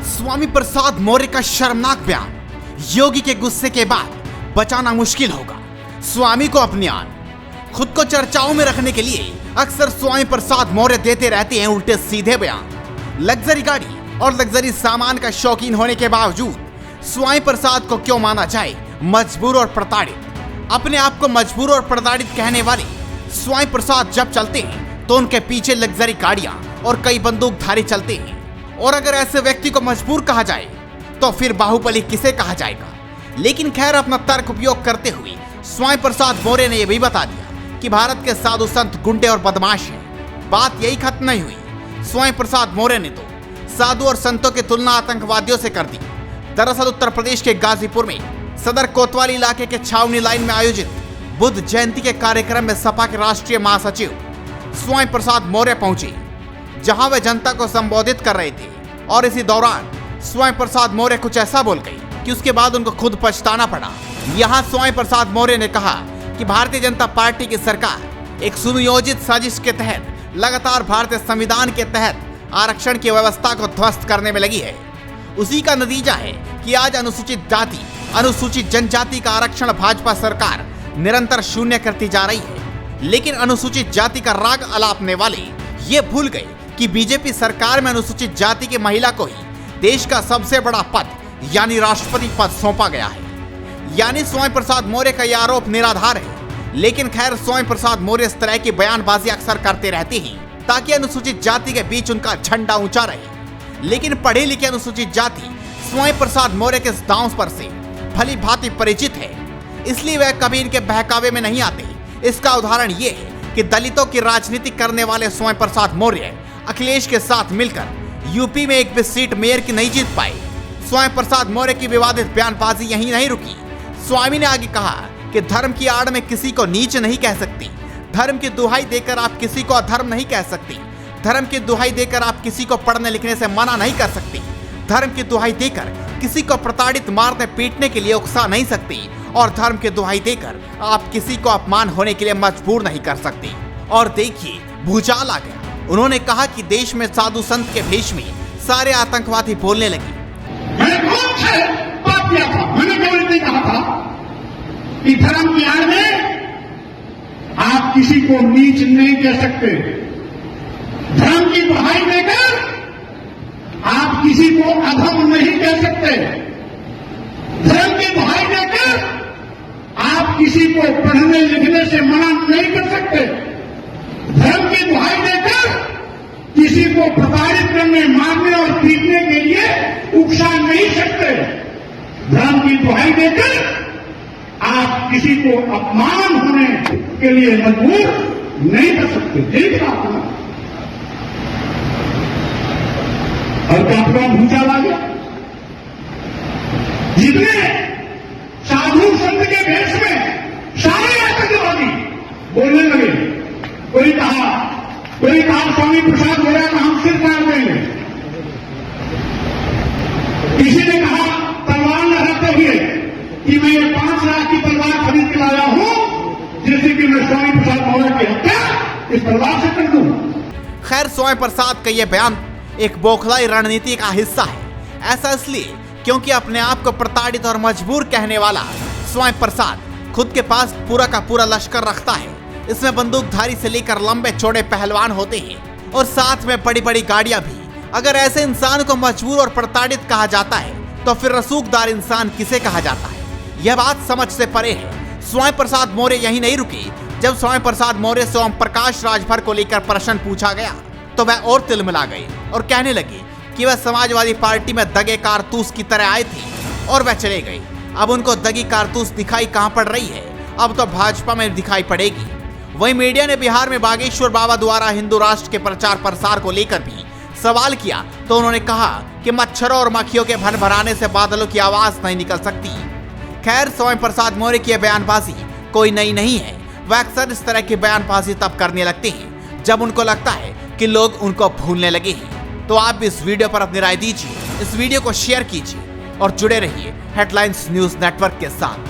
स्वामी प्रसाद मौर्य का शर्मनाक बयान। योगी के गुस्से के बाद बचाना मुश्किल होगा। स्वामी को अपमान। खुद को चर्चाओं में रखने के लिए अक्सर स्वामी प्रसाद मौर्य देते रहते हैं उल्टे सीधे बयान। लग्जरी गाड़ी और लग्जरी सामान का शौकीन होने के बावजूद स्वामी प्रसाद को क्यों माना जाए मजबूर और प्रताड़ित। अपने आप को मजबूर और प्रताड़ित कहने वाले स्वामी प्रसाद जब चलते हैं तो उनके पीछे लग्जरी गाड़ियां और कई बंदूकधारी चलते हैं। और अगर ऐसे व्यक्ति को मजबूर कहा जाए तो फिर बाहुबली किसे कहा जाएगा। लेकिन खैर, अपना तर्क उपयोग करते हुए स्वामी प्रसाद मौर्य ने यह भी बता दिया कि भारत के साधु संत गुंडे और बदमाश हैं। बात यही खत्म नहीं हुई। स्वामी प्रसाद मौर्य ने तो साधु और संतों की तुलना आतंकवादियों से कर दी। दरअसल उत्तर प्रदेश के गाजीपुर में सदर कोतवाली इलाके के छावनी लाइन में आयोजित बुद्ध जयंती के कार्यक्रम में सपा के राष्ट्रीय महासचिव स्वामी प्रसाद मौर्य पहुंचे, जहां वे जनता को संबोधित कर रहे थे। और इसी दौरान स्वामी प्रसाद मौर्य कुछ ऐसा बोल गए कि उसके बाद उनको खुद पछताना पड़ा। यहां स्वामी प्रसाद मौर्य ने कहा कि भारतीय जनता पार्टी की सरकार एक सुनियोजित साजिश के तहत लगातार भारतीय संविधान के तहत आरक्षण की व्यवस्था को ध्वस्त करने में लगी है। उसी का नतीजा है कि आज अनुसूचित जाति, अनुसूचित जनजाति का आरक्षण भाजपा सरकार निरंतर शून्य करती जा रही है। लेकिन अनुसूचित जाति का राग अलापने वाले ये भूल गए कि बीजेपी सरकार में अनुसूचित जाति की महिला को ही देश का सबसे बड़ा पद यानी राष्ट्रपति पद सौंपा गया है। यानी स्वामी प्रसाद मौर्य का यह आरोप निराधार है। लेकिन खैर, स्वामी प्रसाद मौर्य इस तरह की बयानबाजी अक्सर करते रहते हैं ताकि अनुसूचित जाति के बीच उनका झंडा ऊंचा रहे। लेकिन पढ़े लिखे अनुसूचित जाति स्वामी प्रसाद मौर्य के इस दांव पर से भली भांति परिचित है, इसलिए वह कभी इनके बहकावे में नहीं आते। इसका उदाहरण ये है कि दलितों की राजनीति करने वाले स्वामी प्रसाद मौर्य अखिलेश के साथ मिलकर यूपी में एक भी सीट मेयर की नहीं जीत पाए। स्वामी प्रसाद मौर्य की विवादित बयानबाजी यहीं नहीं रुकी। स्वामी ने आगे कहा कि धर्म की आड़ में किसी को नीच नहीं कह सकती। धर्म की दुहाई देकर आप किसी को अधर्म नहीं कह सकती। धर्म की दुहाई देकर आप किसी को पढ़ने लिखने से मना नहीं कर सकती। धर्म की दुहाई देकर किसी को प्रताड़ित मारने पीटने के लिए उकसा नहीं सकती। और धर्म की दुहाई देकर आप किसी को अपमान होने के लिए मजबूर नहीं कर सकती। और देखिए, भूचाल आ गया। उन्होंने कहा कि देश में साधु संत के भेष में सारे आतंकवादी बोलने लगे। मैंने केवल नहीं कहा था कि धर्म की आड़ में आप किसी को नीच नहीं कह सकते। धर्म की दुहाई देकर आप किसी को अधम नहीं कह सकते। धर्म की दुहाई देकर आप किसी को पढ़ने लिखने से मना नहीं कर सकते। धर्म की दुहाई देकर किसी को प्रताड़ित करने, मारने और पीटने के लिए उकसा नहीं सकते। धर्म की दुहाई देकर आप किसी को अपमान होने के लिए मजबूर नहीं कर सकते। देख रहा हूं और काफला भूचाल आ गया। जितने साधु संत के भेष में सारे आतंकवादी बोलने लगे। कोई कहा स्वामी प्रसाद मौर्य का हम सिर काट देंगे। किसी ने कहा तलवार लहराते हुए कि मैं ये 5 लाख की तलवार खरीद के लाया हूं, जिससे कि मैं स्वामी प्रसाद मौर्य की हत्या इस तलवार से कर दूं। खैर, स्वामी प्रसाद का यह बयान एक बौखलाई रणनीति का हिस्सा है। ऐसा इसलिए क्योंकि अपने आप को प्रताड़ित और मजबूर कहने वाला स्वामी प्रसाद खुद के पास पूरा का पूरा लश्कर रखता है। इसमें बंदूकधारी से लेकर लंबे चौड़े पहलवान होते हैं और साथ में बड़ी बड़ी गाड़ियां भी। अगर ऐसे इंसान को मजबूर और प्रताड़ित कहा जाता है तो फिर रसूखदार इंसान किसे कहा जाता है? यह बात समझ से परे है। स्वामी प्रसाद मौर्य यहीं नहीं रुके। जब स्वामी प्रसाद मौर्य से ओम प्रकाश राजभर को लेकर प्रश्न पूछा गया तो वह और तिलमिला गए और कहने लगे कि वह समाजवादी पार्टी में दगे कारतूस की तरह आए थे और वह चले गए। अब उनको दगी कारतूस दिखाई कहां पड़ रही है? अब तो भाजपा में दिखाई पड़ेगी। वहीं मीडिया ने बिहार में बागेश्वर बाबा द्वारा हिंदू राष्ट्र के प्रचार प्रसार को लेकर भी सवाल किया तो उन्होंने कहा कि मच्छरों और मक्खियों के भनभनाने से बादलों की आवाज नहीं निकल सकती। खैर, स्वामी प्रसाद मौर्य की बयानबाजी कोई नई नहीं है। वह अक्सर इस तरह की बयानबाजी तब करने लगते हैं जब उनको लगता है कि लोग उनको भूलने लगे हैं। तो आप भी इस वीडियो पर अपनी राय दीजिए, इस वीडियो को शेयर कीजिए और जुड़े रहिए हेडलाइंस न्यूज नेटवर्क के साथ।